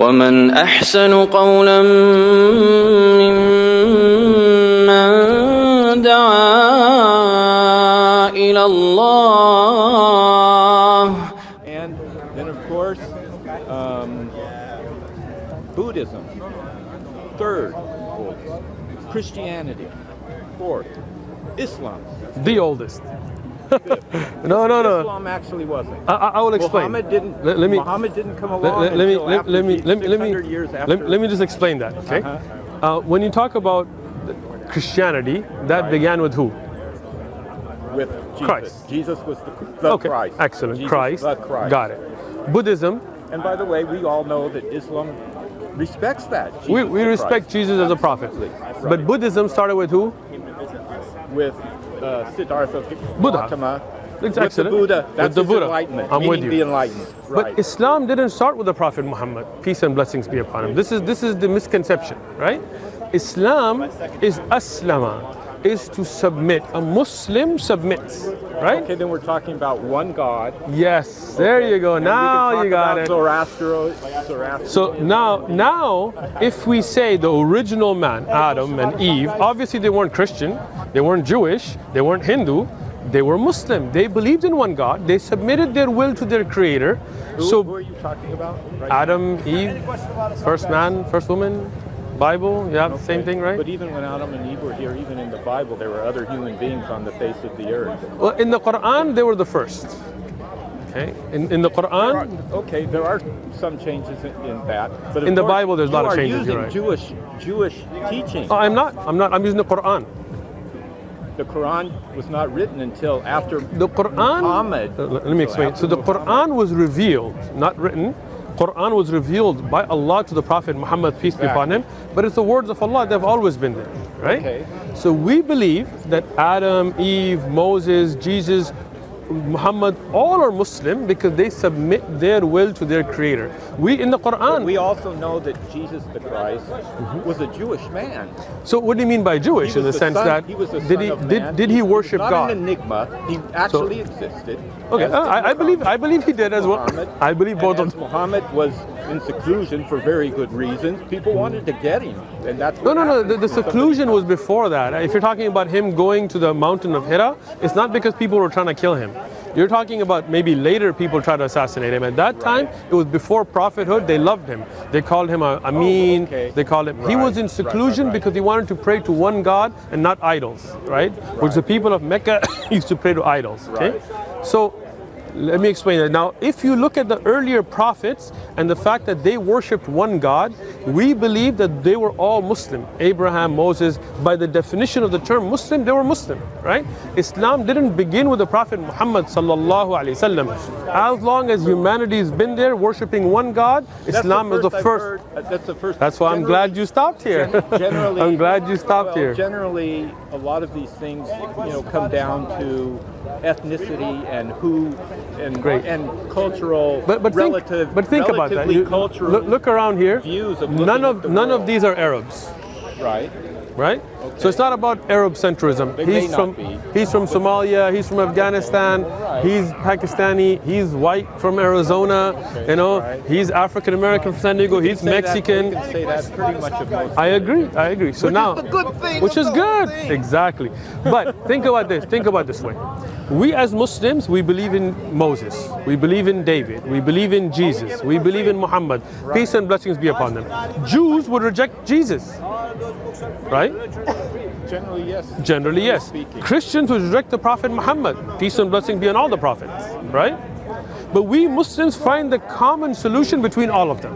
ومن أحسن قولا ممن دعا إلى الله. And then of course, Buddhism, third oldest, Christianity, fourth, Islam, The oldest. No. Islam actually wasn't. I will explain. Muhammad didn't. Muhammad didn't come along until after 600 years after. Let me just explain that. Okay. When you talk about Christianity, that began with who? With Jesus. Christ. Jesus was the Okay. Christ. Excellent. Jesus, Christ. the Christ. Got it. Buddhism. And by the way, we all know that Islam respects that. We Jesus the respect Christ. Jesus as a prophet. Absolutely. Right. But Buddhism started with who? With Siddhartha Buddha. Gautama. It's With the excellent. Buddha. That's With the his Buddha. enlightenment. I'm with meaning you. the enlightened. But Right. Islam didn't start with the Prophet Muhammad, peace and blessings be upon him. This is the misconception, right? Islam is aslama, is to submit. A Muslim submits, right? Okay, then we're talking about one God. Yes, there you go. And we Now can you talk got about it. Zoroaster. So now, if we say the original man, Adam and Eve, obviously they weren't Christian, they weren't Jewish, they weren't Hindu, they were Muslim. They believed in one God. They submitted their will to their Creator. Who are you talking about? Right Adam, Eve, first man, first woman, Bible, yeah, same thing, right? But even when Adam and Eve were here, even in the Bible, there were other human beings on the face of the earth. Well, in the Quran, they were the first. Okay, in the Quran, There are some changes in that. But of In the course, Bible, there's a lot of changes, You you're are right. using Jewish teaching. oh, I'm not. I'm using the Quran. The Quran was not written until after The Quran. Muhammad. Let me explain. So the Quran was revealed, not written. Quran was revealed by Allah to the Prophet Muhammad, peace be upon him. But it's the words of Allah. They've always been there, right? Okay. So we believe that Adam, Eve, Moses, Jesus, Muhammad, all are Muslim because they submit their will to their Creator. We in the But Quran. we also know that Jesus the Christ was a Jewish man. So what do you mean by Jewish? He In was the sense son- that he was the did son of man. he He was worship not God? an enigma. He actually existed. Okay, As did I believe he did as well. Muhammad. I believe both And of as Muhammad was in seclusion for very good reasons. People wanted to get him, and that's what No. happened. The seclusion was before that. If you're talking about him going to the mountain of Hira, it's not because people were trying to kill him. You're talking about maybe later people tried to assassinate him. At that time, it was before prophethood. They loved him. They called him a Amin. okay. They called him. He was in seclusion because he wanted to pray to one God and not idols, right? Which the people of Mecca used to pray to idols. Okay, so. Let me explain that. Now, if you look at the earlier prophets and the fact that they worshipped one God, we believe that they were all Muslim. Abraham, Moses, by the definition of the term Muslim, they were Muslim, right? Islam didn't begin with the Prophet Muhammad sallallahu alaihi wasallam. As long as humanity's been there worshipping one God, Islam is the first. That's the first. That's why I'm glad you stopped here. Generally, I'm glad you stopped here. Generally, a lot of these things, come down to ethnicity and who and Great. and cultural But think about that. Cultural Look around here. views of None looking at the of world. these are Arabs. right. Right? So it's not about Arab centrism. They may He's not from be. Somalia, he's from Afghanistan, he's Pakistani, he's white from Arizona, he's African American from San Diego, he's Mexican. You can say that pretty much of most. I agree. So now, is the good thing which of is the good, whole thing. exactly. But think about this way. We as Muslims, we believe in Moses, we believe in David, we believe in Jesus, we believe in Muhammad, peace and blessings be upon them. Jews would reject Jesus, right? Generally, yes. Generally, yes. Speaking. Christians would reject the Prophet Muhammad, peace and blessing be on all the prophets, right? But we Muslims find the common solution between all of them.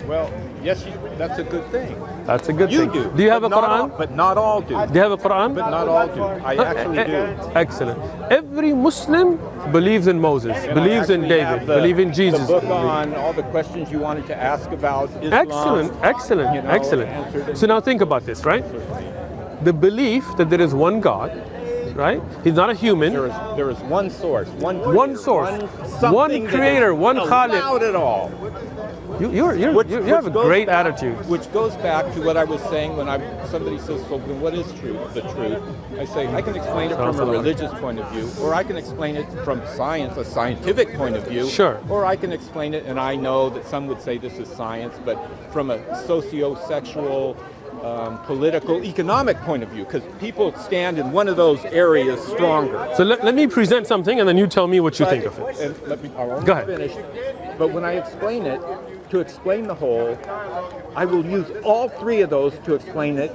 Well, yes, that's a good thing. That's a good You thing. do. Do you have a but not Quran? all- But not all do. Do you have a Quran? But not all do. I actually do. Excellent. Every Muslim believes in Moses, And believes I in actually David, have believes in Jesus. The book on all the questions you wanted to ask about Islam. Excellent. answered in- So now think about this, right? The belief that there is one God, right? He's not a human. There is one source, one One source, something one that is creator, one allowed Khaliq. at all. You have a great attitude. Which goes back to what I was saying when somebody says, "So then what is truth? The truth?" I say I can explain it from a religious point of view, or I can explain it from science, a scientific point of view. Sure. Or I can explain it, and I know that some would say this is science, but from a socio-sexual, political, economic point of view, because people stand in one of those areas stronger. So let me present something, and then you tell me what you think of it. And I won't Go ahead. finish. But when I explain it, to explain the whole, I will use all three of those to explain it.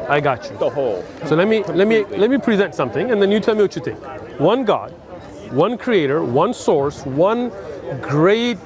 I got you. The whole. So let me present something, and then you tell me what you think. One God, one creator, one source, one great,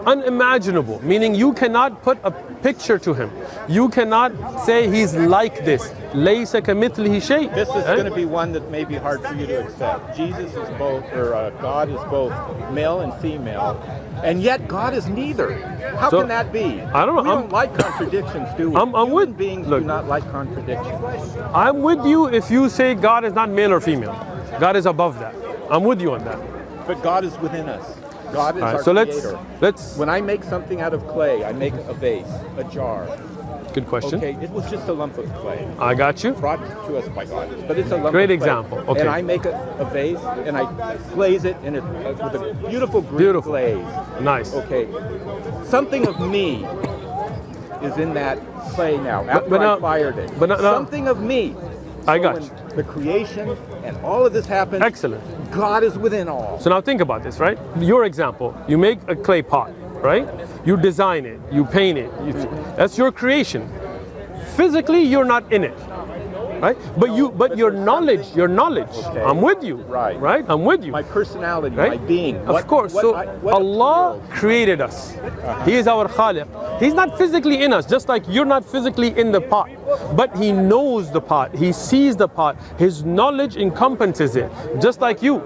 unimaginable, meaning you cannot put a picture to him. You cannot say he's like this. لَيْسَ كَمِثْلِهِ شَيْءٍ. This is going to be one that may be hard for you to accept. Jesus is both, or God is both male and female, and yet God is neither. How can that be? I don't know. We don't like contradictions, do we? Human beings do not like contradictions. I'm with you if you say God is not male or female. God is above that. I'm with you on that. But God is within us. God is our creator. Let's. When I make something out of clay, I make a vase, a jar. Good question. Okay, it was just a lump of clay. I got you. Brought to us by God, but it's a lump Great of clay. example. Okay. And I make a vase, and I glaze it with a beautiful green glaze. Nice. Okay. Something of me is in that clay now. After I fired it. Something of me. I got you. The creation and all of this happens. Excellent. God is within all. So now think about this, right? Your example, you make a clay pot, right? You design it, you paint it. That's your creation. Physically, you're not in it, right? But your knowledge. Okay. I'm with you. Right. I'm with you. My personality, right? my being. Of course. Allah created us. He is our Khaliq. He's not physically in us, just like you're not physically in the pot. But He knows the pot. He sees the pot. His knowledge encompasses it, just like you.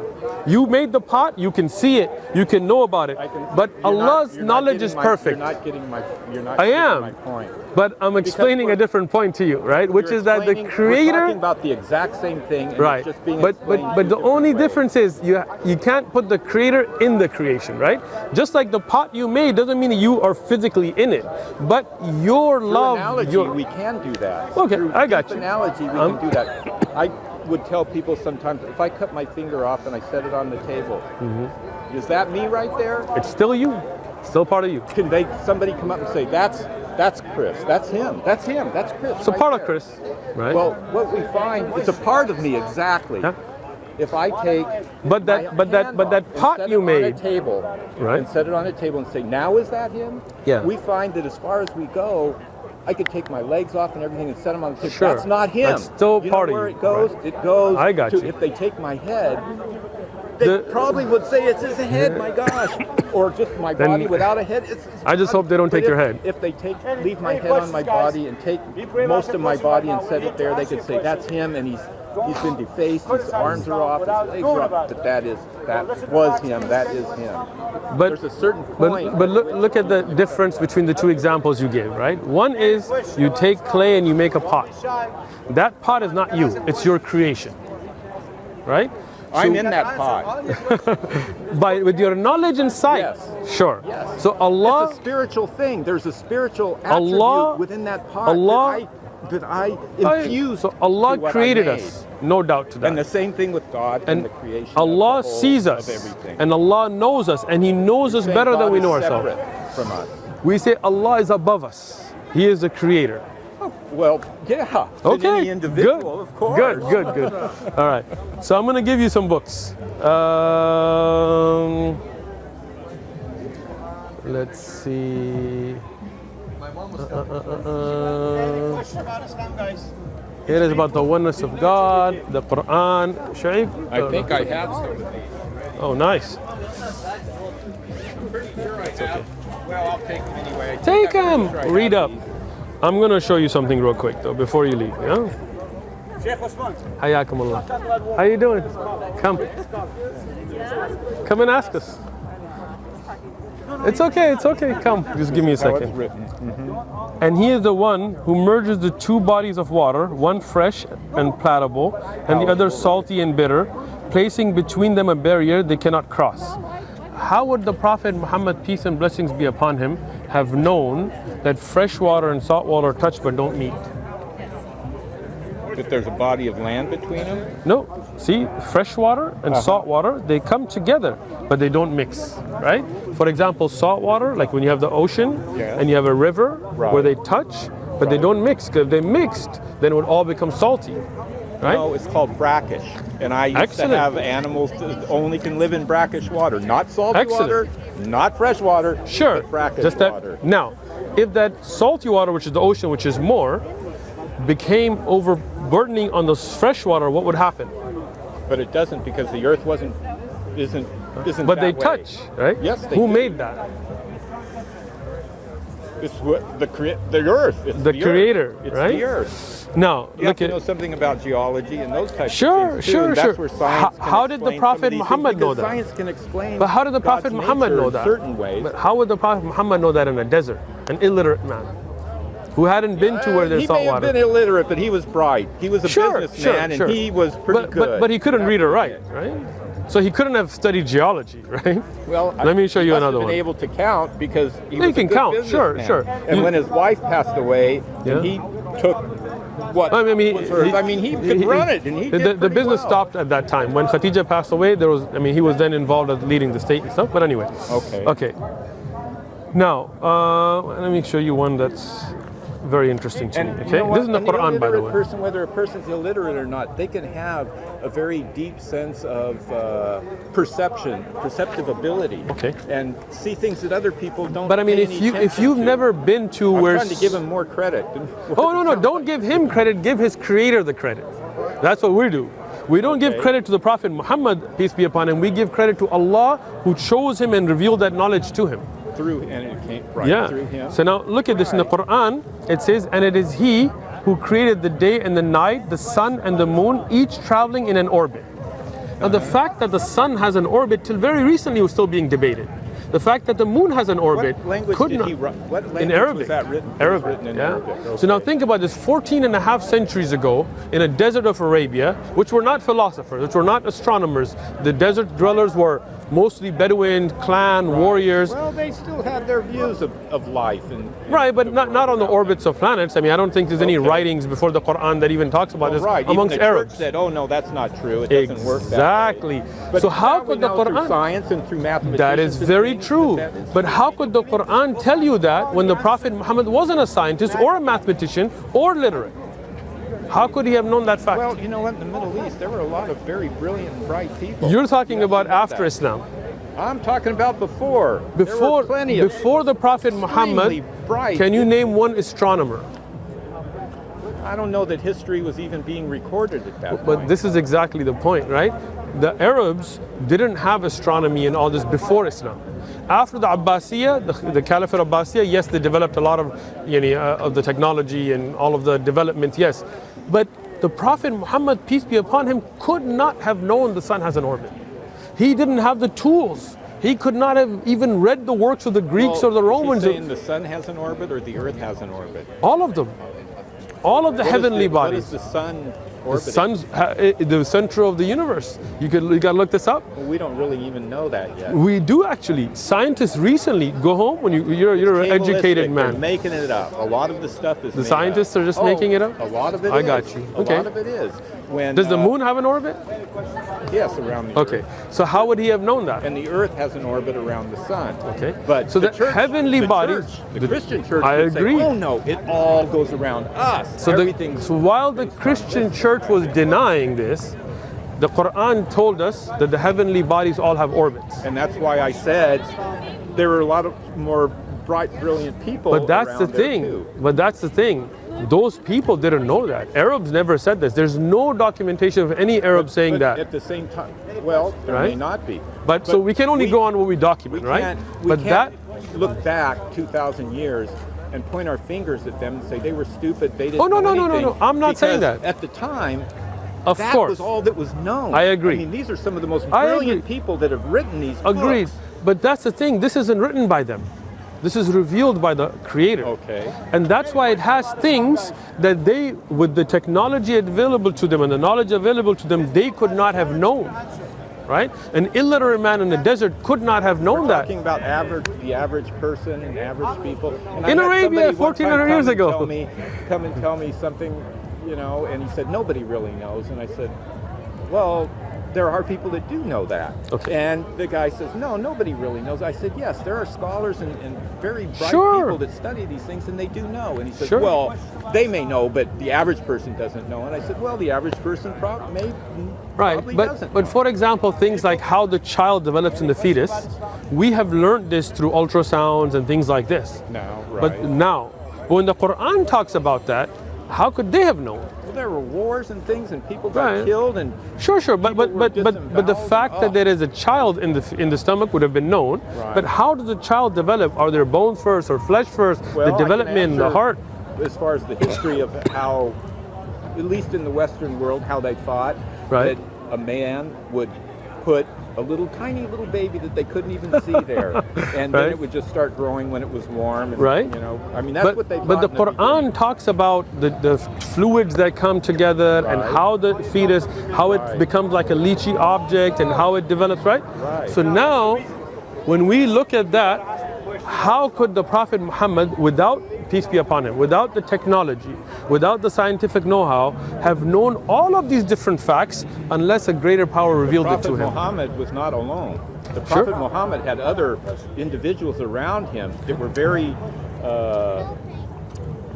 You made the pot, you can see it, you can know about it. But Allah's knowledge is perfect. You're not getting my point. But I'm explaining a different point to you, right? Which is that the Creator. We're talking about the exact same thing, and right? It's just being but the only difference is you can't put the Creator in the creation, right? Just like the pot you made doesn't mean that you are physically in it, but your love. Analogy, we can do that. Okay, I got you. Analogy, we can do that. I would tell people sometimes, if I cut my finger off and I set it on the table, is that me right there? It's still you, still part of you. Can somebody come up and say, that's Chris, that's him, that's Chris. It's a part of Chris, right? Well, what we find, it's a part of me, exactly. Yeah. If I take that pot you made on a table, right, and set it on a table and say, now is that him? Yeah. We find that as far as we go, I could take my legs off and everything and set them on the table. Sure. That's not him. That's still part of you. Where it goes? Right. It goes I got you. If they take my head, they probably would say it's his head, my gosh. Or just my body without a head. I just hope they don't take your head. If they leave my head on my body and take most of my body and set it there, they could say that's him, and he's been defaced, his arms are off, his legs are off, but that was him, that is him. But there's a certain point. But look at the difference between the two examples you gave, right? One is you take clay and you make a pot. That pot is not you, it's your creation, right? I'm in that pot. With your knowledge and sight. Yes. Sure. Yes. So Allah. It's a spiritual thing. There's a spiritual attribute within that pot that I infuse. So Allah created us, no doubt to that. And the same thing with God and the creation. Allah sees us, and Allah knows us, and He knows us better than we know ourselves. From us. We say Allah is above us. He is the creator. Well, yeah. Okay. Any individual, good. of course. Good. All right. So I'm going to give you some books. Let's see. Here is about the oneness of God, the Quran. Shaykh? I think I have some. Oh, nice. Okay. Well, I'll take them anyway. Take them. Read up. I'm going to show you something real quick, though, before you leave. Yeah? Hayakum Allah. How you doing? Come and ask us. It's okay. Come. Just give me a second. And He is the one who merges the two bodies of water, one fresh and palatable, and the other salty and bitter, placing between them a barrier they cannot cross. how would the Prophet Muhammad, peace and blessings be upon him, have known that fresh water and salt water touch but don't meet? That there's a body of land between them? No. See, fresh water and salt water, they come together, but they don't mix, right? For example, salt water, like when you have the ocean and you have a river where they touch, but they don't mix. Because if they mixed, then it would all become salty, right? No, it's called brackish. And I used to have animals that only can live in brackish water. Not salty water, not fresh water, sure, but brackish just that water. Now, if that salty water, which is the ocean, which is more, became overburdening on the fresh water, what would happen? But it doesn't, because the earth isn't But that they way. touch, right? Yes, they Who do. made that? It's what the earth. It's The the creator, earth. It's right? the earth. Now, You have look to at know something about geology and those types Sure, of things too, sure, and sure. that's where science can How did the explain Prophet some of these Muhammad things, know because that? Science can explain. But how did the Prophet God's Muhammad nature know in that? certain ways. But how would the Prophet Muhammad know that in a desert? An illiterate man who hadn't been to where there's salt He may have water. been illiterate, but he was bright. He was a businessman, and he was pretty good. But he couldn't read or write, right? So he couldn't have studied geology, right? Well, let me show you he another must have one. been able to count, because he He was can a good count, sure, businessman. sure. And when his wife passed away, and he took what I mean, was hers, he could run it, and he did the pretty business well. stopped at that time. When Khadija passed away, he was then involved at leading the state and stuff. But anyway, okay. Now, let me show you one that's very interesting to me. Okay, You know what? this is in the An Quran, by the illiterate way. person, whether a person's illiterate or not, they can have a very deep sense of perceptive ability, and see things that other people don't. But I mean, pay if any you've attention to. never been to I'm where, trying to give him more credit. oh no, don't give him credit. Give his creator the credit. That's what we do. We don't give credit to the Prophet Muhammad, peace be upon him. We give credit to Allah, who chose him and revealed that knowledge to him. Through, and it came through him. So now look at this in the Quran. It says, and it is He who created the day and the night, the sun and the moon, each traveling in an orbit. Now the fact that the sun has an orbit till very recently was still being debated. The fact that the moon has an orbit What language could did not, he write? What language in Arabic. was that written? Arabic, It was written in yeah. Arabic. So now think about this: 14 and a half centuries ago, in a desert of Arabia, which were not philosophers, which were not astronomers. The desert dwellers were mostly Bedouin, clan, warriors. Well, they still had their views of life, and Right, but not on the orbits of planets. I mean, I don't think there's any writings before the Quran that even talks about this amongst even the Arabs. Church said, "Oh no, that's not true. It doesn't work that way." Exactly. But So how now could we the know through Quran? science and through mathematics? That is very true. But how could the Quran tell you that when the Prophet Muhammad wasn't a scientist or a mathematician or literate? How could he have known that fact? Well, you know what? In the Middle East, there were a lot of very brilliant and bright people. You're talking about know after that. Islam. I'm talking about before. There Before, were plenty of before the Prophet Muhammad, extremely bright. can you name one astronomer? I don't know that history was even being recorded at that But point. this is exactly the point, right? The Arabs didn't have astronomy and all this before Islam. After the Abbasiyya, the Caliphate Abbasiyya, yes, they developed a lot of the technology and all of the developments, yes. But the Prophet Muhammad, peace be upon him, could not have known the sun has an orbit. He didn't have the tools. He could not have even read the works of the Greeks or the Romans. Is he saying the sun has an orbit or the earth has an orbit? All of them. All of the heavenly What bodies. is the sun The orbiting? sun's the center of the universe. You gotta look this up. Well, we don't really even know that yet. We do actually. Scientists recently go home when you're an Cabalistic, educated they're man. making it up. A lot of the stuff is The made scientists up. are just making it up? A lot of it I is. got you. A Okay. lot of it is. When, Does the moon have an orbit? Yes, around the Okay. earth. So how would he have known that? And the earth has an orbit around the sun. Okay. But So the the church, heavenly the bodies- church, the Christian church I would agree. say, oh no, it all goes around us. So, Everything's so while the Christian church was denying this, the Quran told us that the heavenly bodies all have orbits. And that's why I said there were a lot of more bright, brilliant people. But that's the around there, thing. too. But that's the thing. Those people didn't know that. Arabs never said this. There's no documentation of any Arab saying But that. At the same time, well, there Right? may not be. But so we can only go on what we document, right? We But can't look back 2,000 years and point our fingers at them and say they were stupid. They didn't. Oh, no, know no, no, no, anything. no. I'm not saying Because that. At the time, of that course, was all that was known. I agree. I mean, these are some of the most I brilliant agree. people that have written these agreed. books. But that's the thing. This isn't written by them. This is revealed by the Creator. Okay. And that's why it has things that they, with the technology available to them and the knowledge available to them, they could not have known. right? An illiterate man in the desert could not have known that. Talking about the average person and average people. And In I had Arabia, somebody one 1400 time years ago. come and tell me something, you know, and he said, nobody really knows. And I said, well, there are people that do know that. Okay. And the guy says, no, nobody really knows. I said, yes, there are scholars and very bright Sure. people that study these things, and they do know. And he says, Sure. well, they may know, but the average person doesn't know. And I said, well, the average person probably doesn't But know. for example, things like how the child develops in the fetus, we have learned this through ultrasounds and things like this. No, right. But now, when the Quran talks about that, how could they have known? Well, there were wars and things, and people got Right. killed, and Sure, but people were the disemboweled. fact that there is a child in the stomach would have been known. Right. But how does the child develop? Are there bones first or flesh first? Well, the I can development, the answer heart. As far as the history of how, at least in the Western world, how they thought Right. that a man would put a tiny little baby that they couldn't even see there, and then Right. it would just start growing when it was warm. And, Right. You know, I mean, that's what they thought. But the in beginning. Quran talks about the fluids that come together and Right. how the fetus, how it Right. becomes like a lychee object and how it develops, right? Right. So now, when we look at that, how could the Prophet Muhammad, without, peace be upon him, without the technology, without the scientific know-how, have known all of these different facts unless a greater power revealed it Prophet to him? Muhammad was not alone. The Sure. Prophet Muhammad had other individuals around him that were very,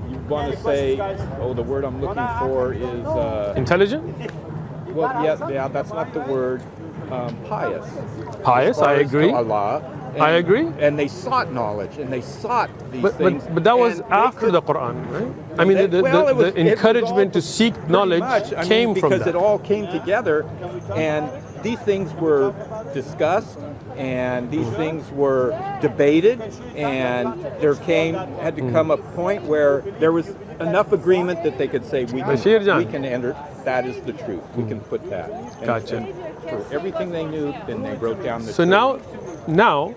you want to say, the word I'm looking for is, Intelligent? well, yeah, that's not the word, pious. Pious, As far I as agree. to Allah. I agree. And they sought knowledge, and they sought these But things. that was and they after could- the Quran, right? I mean, Well, the it was all encouragement to seek pretty knowledge much. I mean, came from because that. it all came together, and these things were discussed, and these things were debated, and had to come a point where there was enough agreement that they could say Bashir Jan. we can enter. That is the truth. We can put that. And, Gotcha. and for everything they knew, then they wrote down the So truth. now,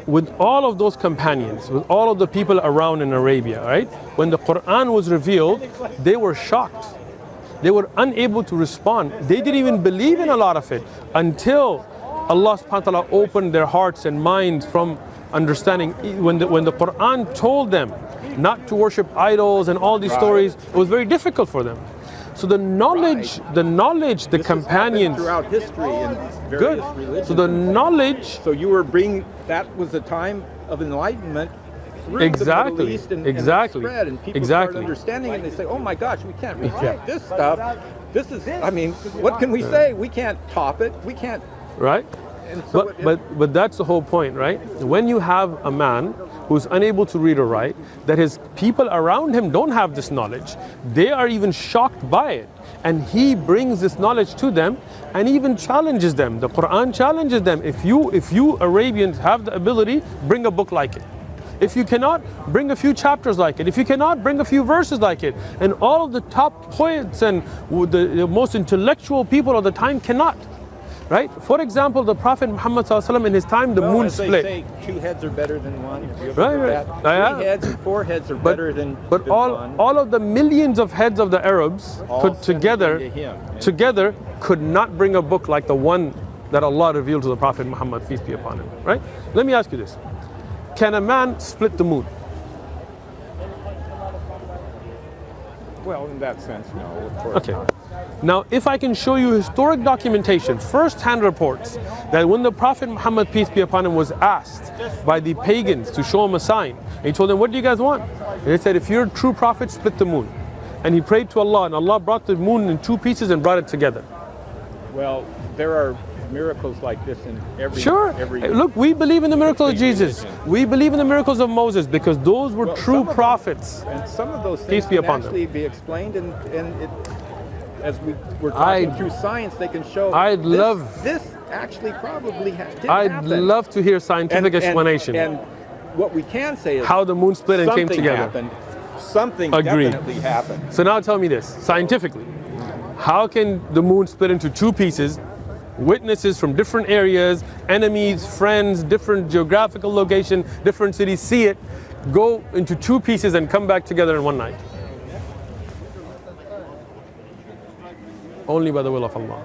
with all of those companions, with all of the people around in Arabia, right? When the Quran was revealed, they were shocked. They were unable to respond. They didn't even believe in a lot of it until Allah subhanahu wa ta'ala opened their hearts and minds from understanding. When the Quran told them not to worship idols and all these Right. stories, it was very difficult for them. So the knowledge, the This has happened companions, throughout history in good. various religions. So the knowledge. So you were that was a time of enlightenment through Exactly, the Middle East and exactly, and it spread, and people exactly. started understanding it, and they say, oh my gosh, we can't reject this stuff. This is, I mean, what can we say? We can't top it. We can't. Right? And so But that's the whole point, right? When you have a man who's unable to read or write, that his people around him don't have this knowledge, they are even shocked by it. And he brings this knowledge to them and even challenges them. The Quran challenges them. If you Arabians have the ability, bring a book like it. If you cannot, bring a few chapters like it. If you cannot, bring a few verses like it. And all of the top poets and the most intellectual people of the time cannot. Right? For example, the Prophet Muhammad ﷺ in his time, the moon as they split. say, 2 heads are better than 1. Have you ever Right, heard right. that? 3 heads and 4 heads are better than But than one. all of the millions of heads of the Arabs All put sent together to him. together could not bring a book like the one that Allah revealed to the Prophet Muhammad, peace be upon him. Right? Let me ask you this. Can a man split the moon? Well, in that sense, no, of course Okay. not. Now, if I can show you historic documentation, first-hand reports, that when the Prophet Muhammad, peace be upon him, was asked by the pagans to show him a sign, and he told them, what do you guys want? And they said, if you're a true prophet, split the moon. And he prayed to Allah, and Allah brought the moon in 2 pieces and brought it together. Well, there are miracles like this in every. Sure. Look, we believe in the miracles of Jesus. religion. We believe in the miracles of Moses because those were Well, true some of them- prophets. And some of those Peace things be can upon them. actually be explained, and it, as we were talking through science, they can show. This actually probably did I'd happen. love to hear scientific explanation. And what we can say is how the moon split and came something together. happened. Something Agreed. definitely happened. So now tell me this, scientifically, how can the moon split into 2 pieces? Witnesses from different areas, enemies, friends, different geographical location, different cities see it, go into 2 pieces and come back together in one night. Only by the will of Allah.